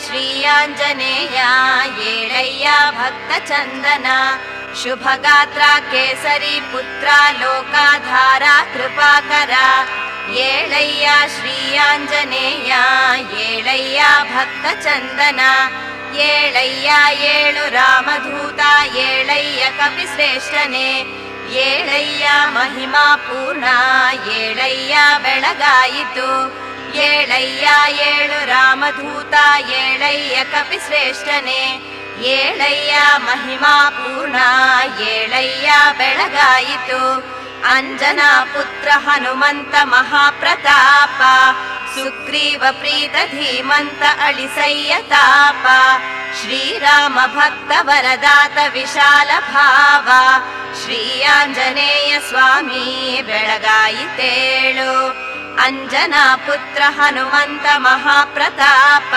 ಶ್ರೀಯಾಂಜನೇಯ ಏಳಯ್ಯ ಭಕ್ತ ಚಂದನ ಶುಭಗಾತ್ರ ಕೇಸರಿ ಪುತ್ರ ಲೋಕಾಧಾರ ಕೃಪಾಕರ ಏಳಯ್ಯ ಶ್ರೀಯಾಂಜನೇಯ ಏಳಯ್ಯ ಭಕ್ತ ಚಂದನ ಏಳಯ್ಯ ಏಳು ರಾಮಧೂತ ಏಳಯ್ಯ ಕಪಿಶ್ರೇಷ್ಠನೇ ಏಳಯ್ಯ ಮಹಿಮಾ ಪೂರ್ಣ ಏಳಯ್ಯ ಬೆಳಗಾಯಿತು ಏಳಯ್ಯ ಏಳು ರಾಮಧೂತ ಏಳಯ್ಯ ಕಪಿಶ್ರೇಷ್ಠನೇ ಏಳಯ್ಯ ಮಹಿಮಾ ಪೂರ್ಣ ಏಳಯ್ಯ ಬೆಳಗಾಯಿತು ಅಂಜನಾ ಪುತ್ರ ಹನುಮಂತ ಮಹಾಪ್ರತಾಪ ಸುಗ್ರೀವ ಪ್ರೀತ ಧೀಮಂತ ಅಳಿಸಯ್ಯ ತಾಪ ಶ್ರೀರಾಮ ಭಕ್ತ ವರದಾತ ವಿಶಾಲ ಭಾವ ಶ್ರೀ ಆಂಜನೇಯ ಸ್ವಾಮಿ ಬೆಳಗಾಯಿತೇಳು ಅಂಜನಾ ಪುತ್ರ ಹನುಮಂತ ಮಹಾಪ್ರತಾಪ